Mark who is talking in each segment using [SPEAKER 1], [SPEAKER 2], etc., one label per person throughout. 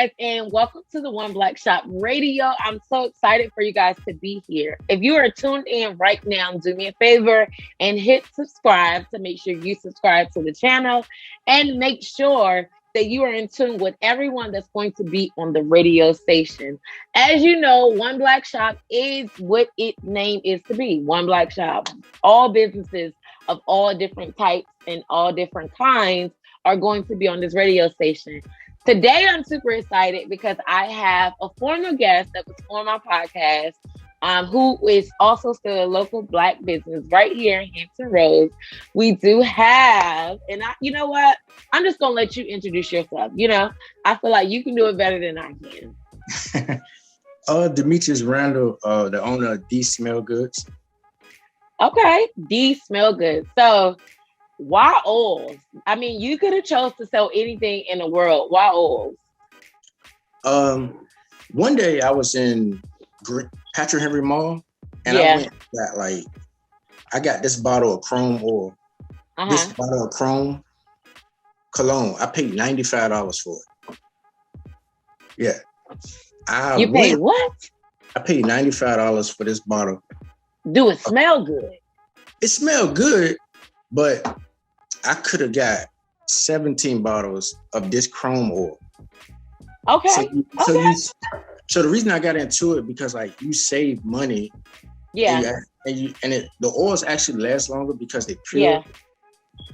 [SPEAKER 1] guys, and welcome to the One Black Shop Radio. I'm so excited for you guys to be here. If you are tuned in right now, do me a favor and hit subscribe to make sure you subscribe to the channel and make sure that you are in tune with everyone that's going to be on the radio station. As you know, One Black Shop is what its name is to be, One Black Shop. All businesses of all different types and all different kinds are going to be on this radio station. Today, I'm super excited because I have a former guest that was on my podcast, who is also still a local Black business right here in Hampton Roads. We do have, and you know what? I'm just going to let you introduce yourself. You know, I feel like you can do it better than I can.
[SPEAKER 2] Demetrius Randall, the owner of D Smell Goods.
[SPEAKER 1] Okay, D Smell Goods. So, why oils? I mean, you could have chose to sell anything in the world. Why oils?
[SPEAKER 2] One day I was in Patrick Henry Mall, and I got this bottle of Chrome oil. This bottle of Chrome cologne. I paid $95 for it. Yeah.
[SPEAKER 1] You paid what?
[SPEAKER 2] I paid $95 for this bottle.
[SPEAKER 1] Do it smell good?
[SPEAKER 2] It smelled good, but I could have got 17 bottles of this Chrome oil.
[SPEAKER 1] Okay.
[SPEAKER 2] So the reason I got into it because like you save money.
[SPEAKER 1] Yeah.
[SPEAKER 2] The oils actually last longer because they're pure.
[SPEAKER 1] Yeah.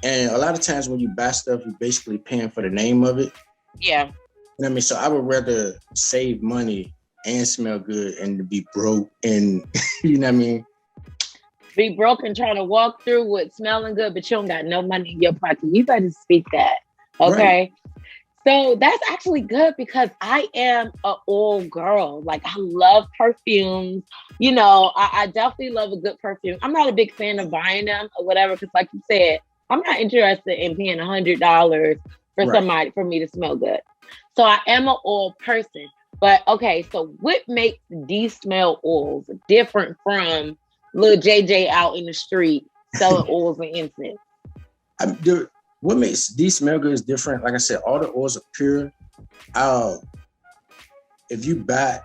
[SPEAKER 2] And a lot of times when you buy stuff, you're basically paying for the name of it.
[SPEAKER 1] Yeah.
[SPEAKER 2] You know what I mean? So I would rather save money and smell good and to be broke and you know what I mean?
[SPEAKER 1] Be broke and trying to walk through with smelling good, but you don't got no money in your pocket. You better speak that. Okay. Right. So that's actually good because I am an oil girl. Like I love perfumes. You know, I definitely love a good perfume. I'm not a big fan of buying them or whatever, because like you said, I'm not interested in paying $100 for somebody for me to smell good. So I am an oil person. But okay, so what makes D Smell oils different from little JJ out in the street selling oils and incense?
[SPEAKER 2] What makes D Smell Goods different? Like I said, all the oils are pure. If you buy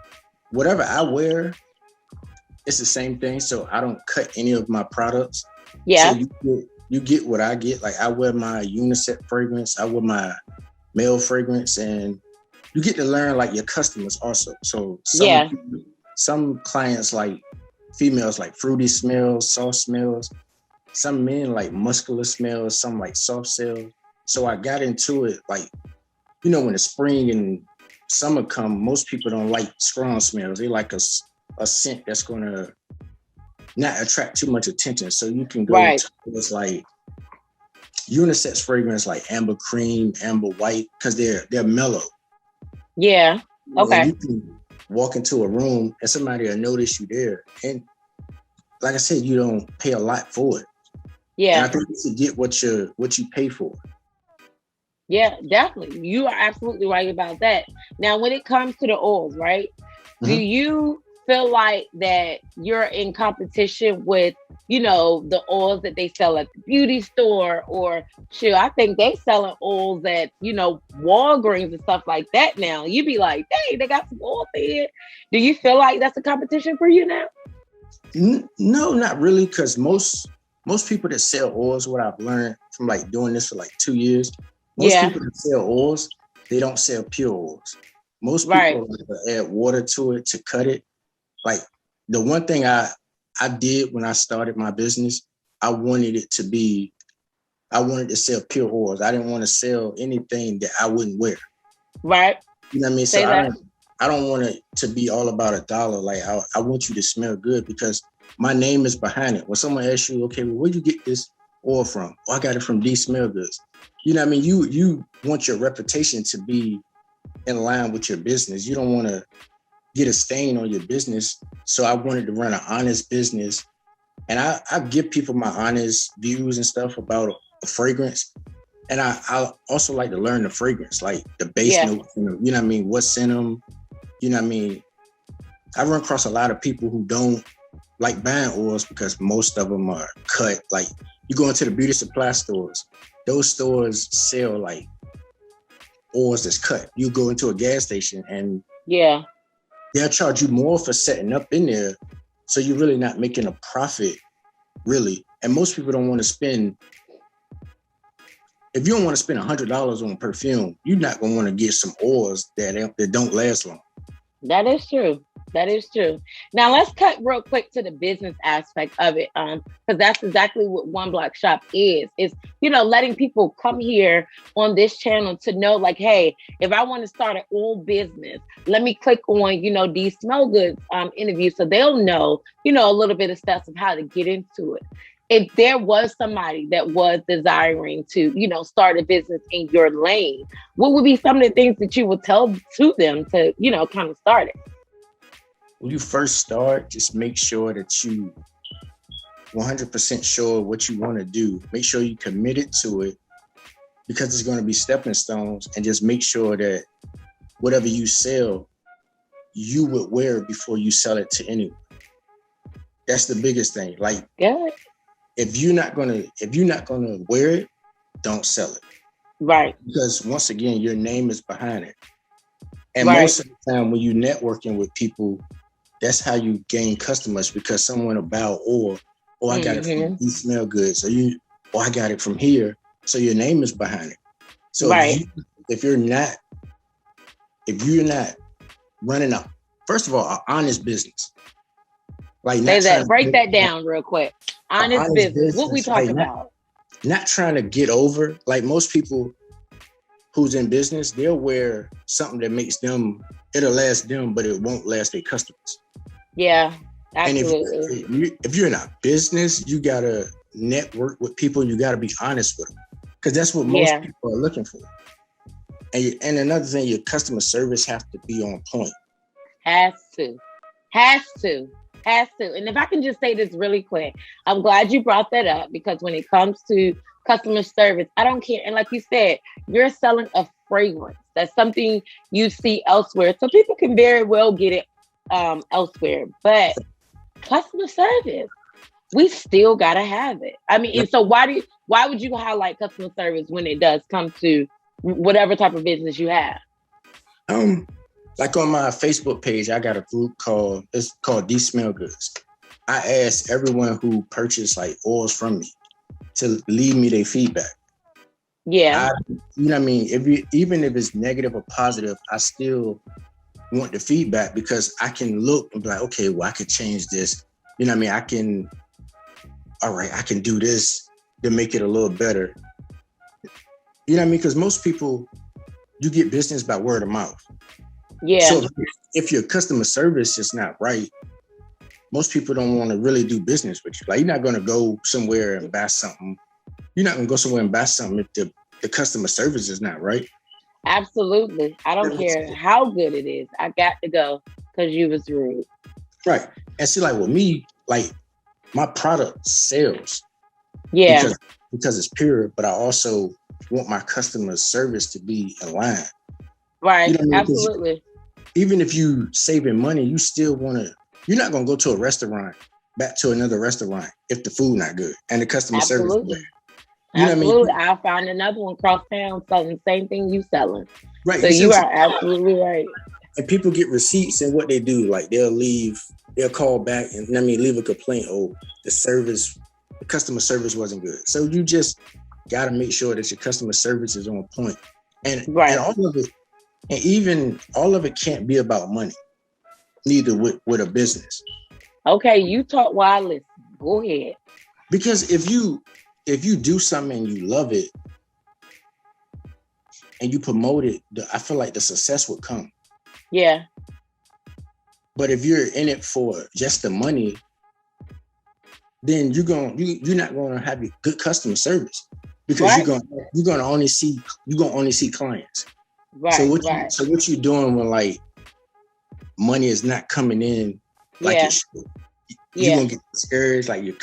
[SPEAKER 2] whatever I wear, it's the same thing. So I don't cut any of my products.
[SPEAKER 1] Yeah.
[SPEAKER 2] So you get what I get. Like I wear my unisex fragrance, I wear my male fragrance, and you get to learn like your customers also. So some clients like females like fruity smells, soft smells. Some men like muscular smells, some like soft smells. So I got into it like, you know, when the spring and summer come, most people don't like strong smells. They like a scent that's gonna not attract too much attention. So you can go towards like unisex fragrance like amber cream, amber white, because they're mellow.
[SPEAKER 1] Yeah. Okay.
[SPEAKER 2] You can walk into a room and somebody will notice you there. And like I said, you don't pay a lot for it.
[SPEAKER 1] Yeah.
[SPEAKER 2] And I think you should get what you pay for.
[SPEAKER 1] Yeah, definitely. You are absolutely right about that. Now, when it comes to the oils, right? Mm-hmm. Do you feel like that you're in competition with, you know, the oils that they sell at the beauty store? Or shoot, I think they selling oils at, you know, Walgreens and stuff like that now. You be like, dang, they got some oil there. Do you feel like that's a competition for you now?
[SPEAKER 2] No, not really, because most people that sell oils, what I've learned from like doing this for like 2 years, most people that sell oils, they don't sell pure oils. Most people add water to it to cut it. Like the one thing I did when I started my business, I wanted to sell pure oils. I didn't want to sell anything that I wouldn't wear.
[SPEAKER 1] Right.
[SPEAKER 2] You know what I mean? So I don't want it to be all about $1. Like I want you to smell good because my name is behind it. When someone asks you, okay, well, where'd you get this oil from? Oh, I got it from D Smell Goods. You know what I mean? You want your reputation to be in line with your business. You don't want to get a stain on your business. So I wanted to run an honest business. And I give people my honest views and stuff about a fragrance. And I also like to learn the fragrance, like the base notes, you know what I mean? What's in them? You know what I mean? I run across a lot of people who don't like buying oils because most of them are cut. Like you go into the beauty supply stores, those stores sell like oils that's cut. You go into a gas station and
[SPEAKER 1] Yeah.
[SPEAKER 2] they'll charge you more for setting up in there. So you're really not making a profit, really. And most people don't want to spend, if you don't want to spend $100 on perfume, you're not going to want to get some oils that don't last long.
[SPEAKER 1] That is true. That is true. Now let's cut real quick to the business aspect of it, because that's exactly what One Block Shop is. Is letting people come here on this channel to know, like, hey, if I want to start an oil business, let me click on these Smell Goods interviews, so they'll know a little bit of steps of how to get into it. If there was somebody that was desiring to start a business in your lane, what would be some of the things that you would tell to them to kind of start it?
[SPEAKER 2] When you first start, just make sure that you 100% sure what you want to do. Make sure you committed to it, because it's going to be stepping stones, and just make sure that whatever you sell, you would wear it before you sell it to anyone. That's the biggest thing. Like, if you're not gonna wear it, don't sell it.
[SPEAKER 1] Right.
[SPEAKER 2] Because once again, your name is behind it. And
[SPEAKER 1] right.
[SPEAKER 2] Most of the time when you're networking with people, that's how you gain customers, because someone will buy oil, or I got it from these Smell Goods, or I got it from here. So your name is behind it. So
[SPEAKER 1] right.
[SPEAKER 2] if you're not running up, first of all, an honest business. Like,
[SPEAKER 1] break that down real quick. Honest business. What we talking about?
[SPEAKER 2] Not trying to get over. Like, most people who's in business, they'll wear something that makes them, it'll last them, but it won't last their customers.
[SPEAKER 1] Yeah, absolutely.
[SPEAKER 2] And if you're in a business, you gotta network with people. You gotta be honest with them, because that's what most people are looking for. And another thing, your customer service have to be on point.
[SPEAKER 1] Has to. And if I can just say this really quick, I'm glad you brought that up, because when it comes to customer service, I don't care. And like you said, you're selling a fragrance. That's something you see elsewhere. So people can very well get it elsewhere. But customer service, we still gotta have it. I mean, and so why would you highlight customer service when it does come to whatever type of business you have?
[SPEAKER 2] Like on my Facebook page, I got a group called These Smell Goods. I ask everyone who purchased like oils from me to leave me their feedback.
[SPEAKER 1] Yeah.
[SPEAKER 2] You know what I mean? Even if it's negative or positive, I still want the feedback, because I can look and be like, okay, well, I could change this. You know what I mean? I can do this to make it a little better. You know what I mean? Because most people, you get business by word of mouth.
[SPEAKER 1] Yeah.
[SPEAKER 2] So if your customer service is not right, most people don't want to really do business with you. Like, you're not going to go somewhere and buy something. You're not going to go somewhere and buy something if the customer service is not right.
[SPEAKER 1] Absolutely. I don't care how good it is. I got to go because you was rude.
[SPEAKER 2] Right. And see, like with me, like my product sells.
[SPEAKER 1] Yeah.
[SPEAKER 2] Because it's pure, but I also want my customer service to be in line.
[SPEAKER 1] Right. You know, absolutely.
[SPEAKER 2] Even if you saving money, you still you're not going to go to a restaurant, back to another restaurant if the food not good and the customer service is bad.
[SPEAKER 1] You know absolutely. What I mean? I'll find another one cross town selling the same thing you selling.
[SPEAKER 2] Right.
[SPEAKER 1] So you are absolutely right.
[SPEAKER 2] And people get receipts, and what they do, like they'll call back and leave a complaint. Oh, the customer service wasn't good. So you just got to make sure that your customer service is on point. And all of it, and even all of it can't be about money, neither with a business. Okay,
[SPEAKER 1] you talk while I listen. Go ahead.
[SPEAKER 2] Because if you do something and you love it and you promote it, I feel like the success would come.
[SPEAKER 1] Yeah.
[SPEAKER 2] But if you're in it for just the money, then you're not going to have good customer service, because you're going to only see clients.
[SPEAKER 1] Right.
[SPEAKER 2] So what you're doing when like money is not coming in like it should, you're gonna get discouraged. Like your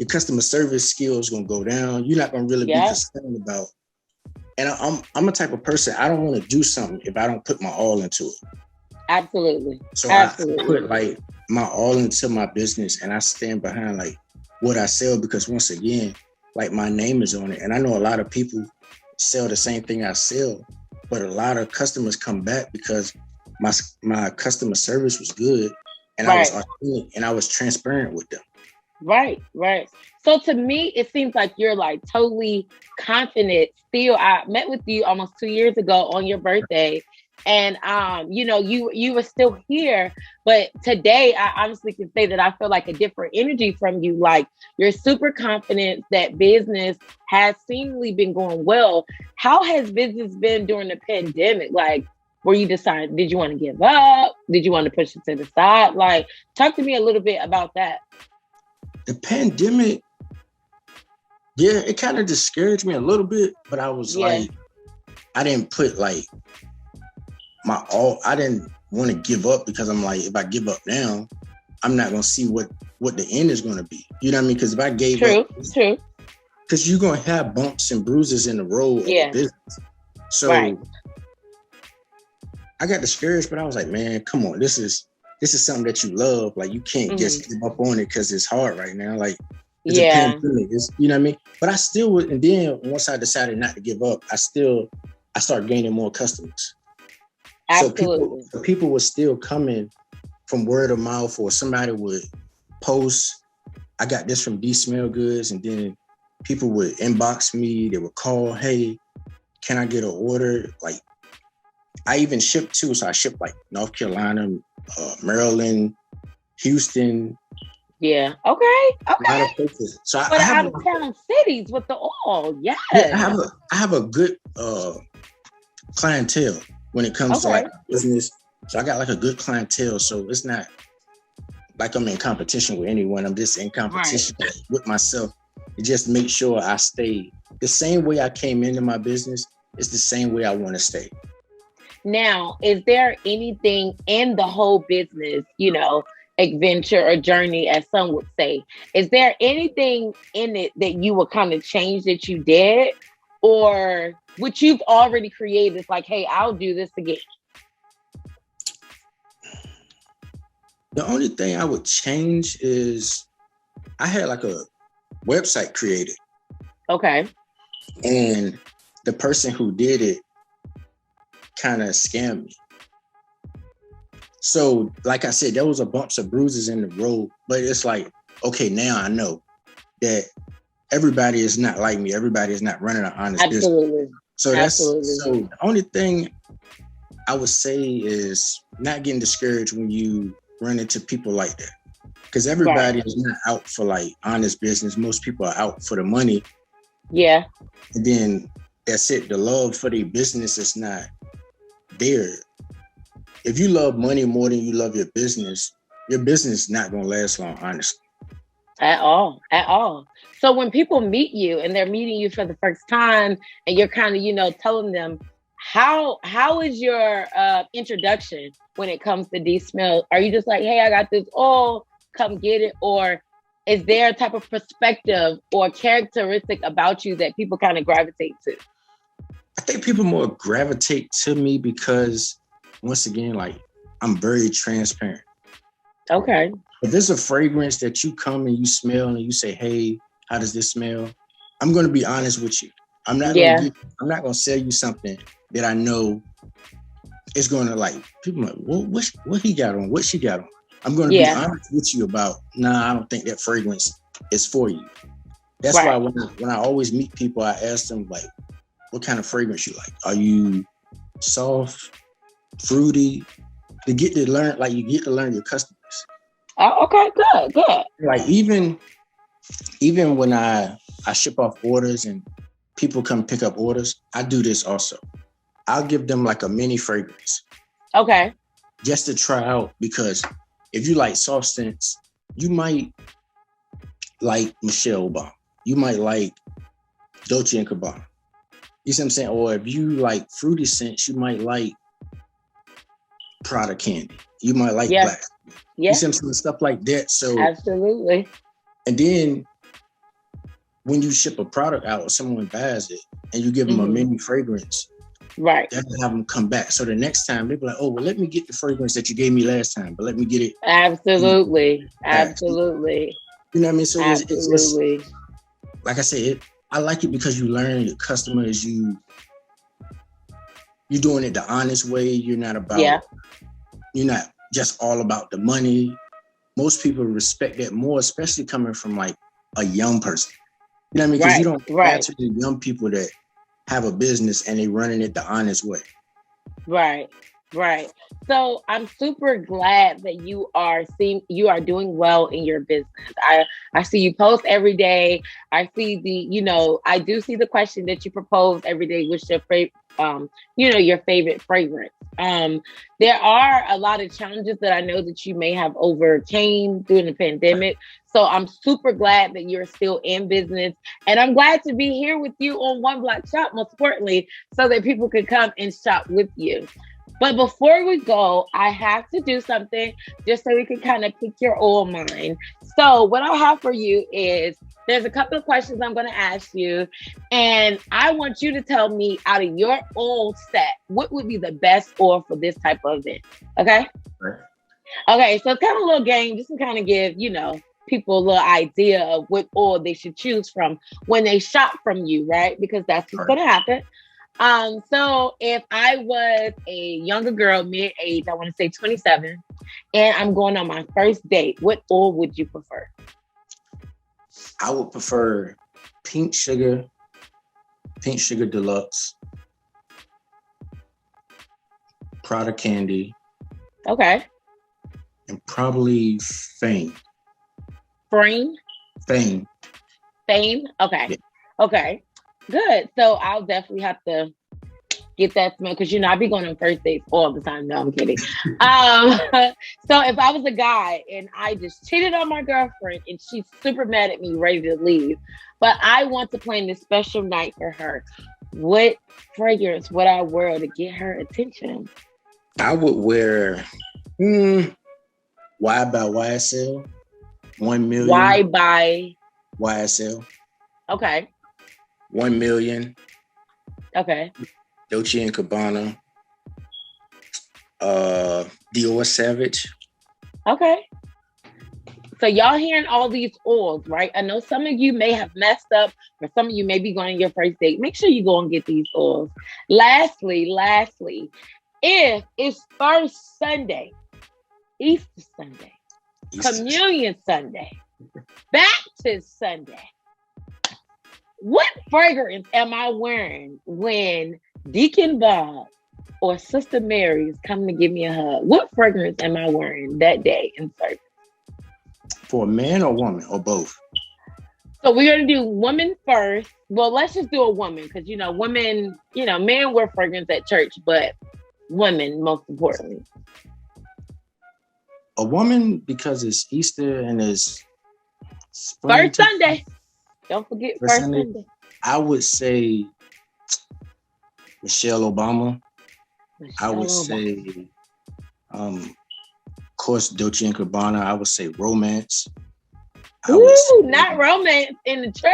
[SPEAKER 2] customer service skills gonna go down. You're not gonna really be concerned about. And I'm a type of person, I don't want to do something if I don't put my all into it.
[SPEAKER 1] Absolutely.
[SPEAKER 2] So I put like my all into my business, and I stand behind like what I sell, because once again, like my name is on it, and I know a lot of people sell the same thing I sell, but a lot of customers come back because my customer service was good, and I was authentic and I was transparent with them.
[SPEAKER 1] Right. So to me, it seems like you're like totally confident still. I met with you almost 2 years ago on your birthday. And you were still here, but today I honestly can say that I feel like a different energy from you. Like you're super confident that business has seemingly been going well. How has business been during the pandemic? Like, were you deciding, did you want to give up? Did you want to push it to the side? Like, talk to me a little bit about that.
[SPEAKER 2] The pandemic, yeah, it kind of discouraged me a little bit, but I was like, I didn't put like my all. I didn't want to give up because I'm like, if I give up now, I'm not gonna see what the end is gonna be. You know what I mean? Because if I gave up,
[SPEAKER 1] true.
[SPEAKER 2] Because you're gonna have bumps and bruises in the road of the business. So I got discouraged, but I was like, man, come on, this is something that you love. Like you can't just give up on it because it's hard right now. Like it's a pandemic. You know what I mean? But I still would. And then once I decided not to give up, I started gaining more customers.
[SPEAKER 1] Absolutely.
[SPEAKER 2] So people were still coming from word of mouth, or somebody would post, I got this from D Smell Goods, and then people would inbox me. They would call, hey, can I get an order? Like I even shipped too. So I shipped like North Carolina, Maryland, Houston.
[SPEAKER 1] Yeah. Okay.
[SPEAKER 2] A lot of places. So
[SPEAKER 1] I have out of town cities with the oil. Yes.
[SPEAKER 2] Yeah, I have a good clientele when it comes to like business. So I got like a good clientele. So it's not like I'm in competition with anyone. I'm just in competition with myself. And just make sure I stay the same way I came into my business. It's the same way I want to stay.
[SPEAKER 1] Now, is there anything in the whole business, adventure or journey, as some would say, is there anything in it that you would kind of change that you did, or what you've already created? It's like, hey, I'll do this again.
[SPEAKER 2] The only thing I would change is I had like a website created.
[SPEAKER 1] Okay.
[SPEAKER 2] And the person who did it kind of scammed me. So, like I said, there was a bumps and bruises in the road, but it's like, okay, now I know that everybody is not like me. Everybody is not running an honest business. So the only thing I would say is not getting discouraged when you run into people like that, because everybody is not out for like honest business. Most people are out for the money.
[SPEAKER 1] Yeah.
[SPEAKER 2] And then that's it. The love for their business is not there. If you love money more than you love your business is not going to last long, honestly.
[SPEAKER 1] At all. So when people meet you and they're meeting you for the first time and you're kind of, telling them, how is your introduction when it comes to D Smell? Are you just like, hey, I got this, come get it? Or is there a type of perspective or characteristic about you that people kind of gravitate to?
[SPEAKER 2] I think people more gravitate to me because, once again, like, I'm very transparent.
[SPEAKER 1] Okay.
[SPEAKER 2] If there's a fragrance that you come and you smell and you say, hey, how does this smell? I'm going to be honest with you. I'm not going to sell you something that I know is going to, like, people are like, what he got on? What she got on? I'm going to be honest with you about, I don't think that fragrance is for you. That's why when I always meet people, I ask them, like, what kind of fragrance you like? Are you soft, fruity? You get to learn your customers.
[SPEAKER 1] Oh, okay, good.
[SPEAKER 2] Like even when I ship off orders and people come pick up orders, I do this also. I'll give them like a mini fragrance.
[SPEAKER 1] Okay.
[SPEAKER 2] Just to try out, because if you like soft scents, you might like Michelle Obama. You might like Dolce & Gabbana. You see what I'm saying? Or if you like fruity scents, you might like Prada candy. You might like black.
[SPEAKER 1] Yeah.
[SPEAKER 2] You see what I'm saying? Stuff like that. So
[SPEAKER 1] absolutely.
[SPEAKER 2] And then when you ship a product out, someone buys it and you give them a mini fragrance.
[SPEAKER 1] Right.
[SPEAKER 2] That'll have them come back. So the next time they'll be like, oh, well, let me get the fragrance that you gave me last time, but let me get it.
[SPEAKER 1] Absolutely.
[SPEAKER 2] You know what I mean? So it's just, like I said, I like it because you learn your customers, you you're doing it the honest way. You're not you're not just all about the money. Most people respect that more, especially coming from like a young person. You know what I mean? Because you don't have too many young people that have a business and they running it the honest way.
[SPEAKER 1] Right. So I'm super glad that you are doing well in your business. I see you post every day. I see I do see the question that you propose every day, which your favorite, your favorite fragrance. There are a lot of challenges that I know that you may have overcame during the pandemic. So I'm super glad that you're still in business, and I'm glad to be here with you on One Black Shop, most importantly, so that people can come and shop with you. But before we go, I have to do something just so we can kind of pick your oil mind. So what I have for you is there's a couple of questions I'm going to ask you, and I want you to tell me out of your oil set, what would be the best oil for this type of event? Okay?
[SPEAKER 2] Right.
[SPEAKER 1] Okay, so it's kind of a little game just to kind of give, people a little idea of what oil they should choose from when they shop from you, right? Because that's what's going to happen. So if I was a younger girl, mid-age, I want to say 27, and I'm going on my first date, what oil would you prefer?
[SPEAKER 2] I would prefer Pink Sugar Deluxe, Prada Candy.
[SPEAKER 1] Okay.
[SPEAKER 2] And probably Fame.
[SPEAKER 1] Fame?
[SPEAKER 2] Fame.
[SPEAKER 1] Okay. Yeah. Okay. Good. So I'll definitely have to get that smell because I be going on first dates all the time. No, I'm kidding. So if I was a guy and I just cheated on my girlfriend and she's super mad at me, ready to leave, but I want to plan this special night for her, what fragrance would I wear to get her attention?
[SPEAKER 2] I would wear Y by YSL. 1 million.
[SPEAKER 1] Y by
[SPEAKER 2] YSL.
[SPEAKER 1] Okay.
[SPEAKER 2] 1 million.
[SPEAKER 1] Okay.
[SPEAKER 2] Dolce and Gabbana. Dior Savage.
[SPEAKER 1] Okay. So y'all hearing all these oils, right? I know some of you may have messed up, or some of you may be going on your first date. Make sure you go and get these oils. Lastly, if it's first Sunday, Easter Sunday, Communion Sunday, Baptist Sunday, what fragrance am I wearing when Deacon Bob or Sister Mary is coming to give me a hug? What fragrance am I wearing that day in service?
[SPEAKER 2] For a man or woman or both?
[SPEAKER 1] So we're going to do women first. Well, let's just do a woman because, women, men wear fragrance at church, but women most importantly.
[SPEAKER 2] A woman because it's Easter and it's
[SPEAKER 1] first Sunday. Don't forget first Sunday.
[SPEAKER 2] I would say Michelle Obama. I would say, of course, Dolce and Gabbana. I would say Romance.
[SPEAKER 1] Not Romance in the church.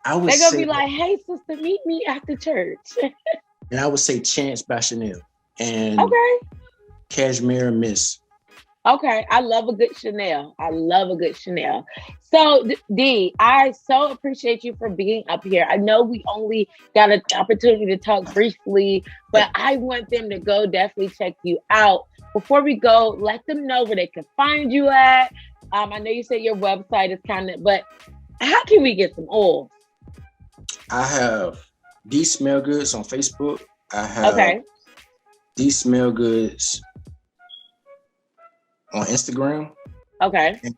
[SPEAKER 2] I would.
[SPEAKER 1] They're gonna be like, "Hey, sister, meet me after church."
[SPEAKER 2] And I would say Chance by Chanel and
[SPEAKER 1] okay,
[SPEAKER 2] Cashmere Miss.
[SPEAKER 1] Okay, I love a good Chanel. So, D, I so appreciate you for being up here. I know we only got an opportunity to talk briefly, but I want them to go definitely check you out. Before we go, let them know where they can find you at. I know you said your website is but how can we get some oil?
[SPEAKER 2] I have D Smell Goods on Facebook. I have D Smell Goods on Instagram.
[SPEAKER 1] Okay.
[SPEAKER 2] And,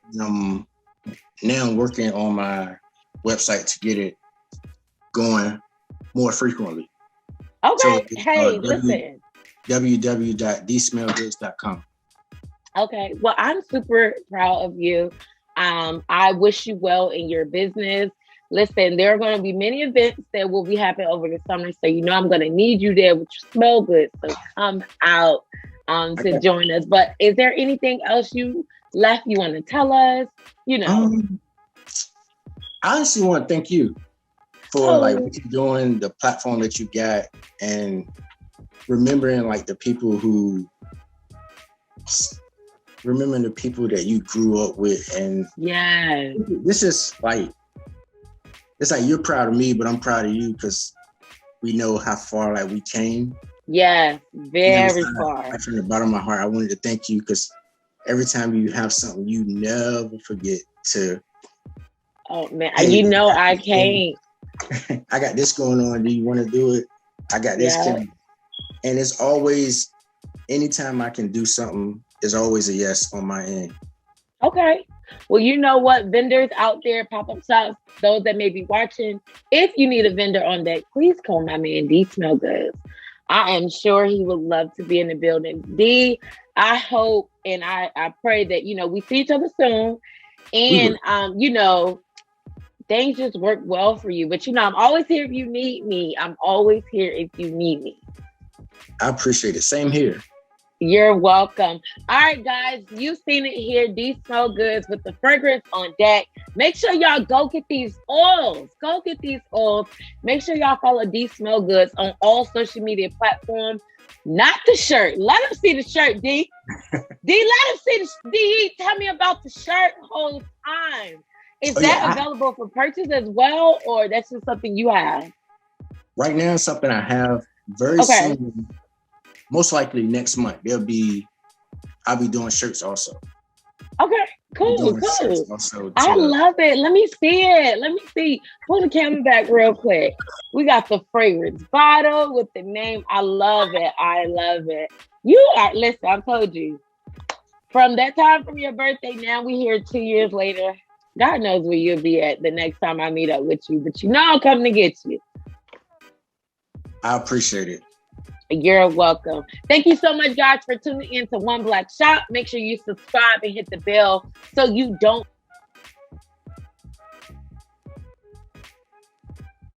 [SPEAKER 2] now I'm working on my website to get it going more frequently.
[SPEAKER 1] Okay. So listen.
[SPEAKER 2] www.dsmellgoods.com.
[SPEAKER 1] Okay. Well, I'm super proud of you. I wish you well in your business. Listen, there are going to be many events that will be happening over the summer. So, I'm going to need you there with your smell good. So come out to join us. But is there anything else you want to tell us?
[SPEAKER 2] I honestly want to thank you for what you're doing, the platform that you got, and remembering the people that you grew up with. And this is it's you're proud of me, but I'm proud of you because we know how far like we came.
[SPEAKER 1] Yes, very far.
[SPEAKER 2] Like, from the bottom of my heart, I wanted to thank you because every time you have something, you never forget to.
[SPEAKER 1] Oh man, you know I can't.
[SPEAKER 2] I got this going on. Do you want to do it? I got this.
[SPEAKER 1] Yeah.
[SPEAKER 2] And it's always, anytime I can do something, it's always a yes on my end.
[SPEAKER 1] Okay. Well, you know what? Vendors out there, pop-up shops, those that may be watching, if you need a vendor on deck, please call my man D Smell Goods. I am sure he would love to be in the building. D, I hope and I pray that, you know, we see each other soon. And, you know, things just work well for you. But, you know, I'm always here if you need me. I'm always here if you need me.
[SPEAKER 2] I appreciate it. Same here.
[SPEAKER 1] You're welcome. All right, guys, you've seen it here. D Smell Goods with the fragrance on deck. Make sure y'all go get these oils. Go get these oils. Make sure y'all follow D Smell Goods on all social media platforms. Not the shirt. Let them see the shirt, D. D, let them see the D. Tell me about the shirt the whole time. Is that available for purchase as well, or that's just something you have?
[SPEAKER 2] Right now, it's something I have very soon. Most likely next month. I'll be doing shirts also.
[SPEAKER 1] Okay, cool. I love it. Let me see it. Let me see. Pull the camera back real quick. We got the fragrance bottle with the name. I love it. Listen, I told you. From that time from your birthday, now we here 2 years later. God knows where you'll be at the next time I meet up with you. But you know I'm coming to get you.
[SPEAKER 2] I appreciate it.
[SPEAKER 1] You're welcome. Thank you so much, guys, for tuning in to One Black Shop. Make sure you subscribe and hit the bell so you don't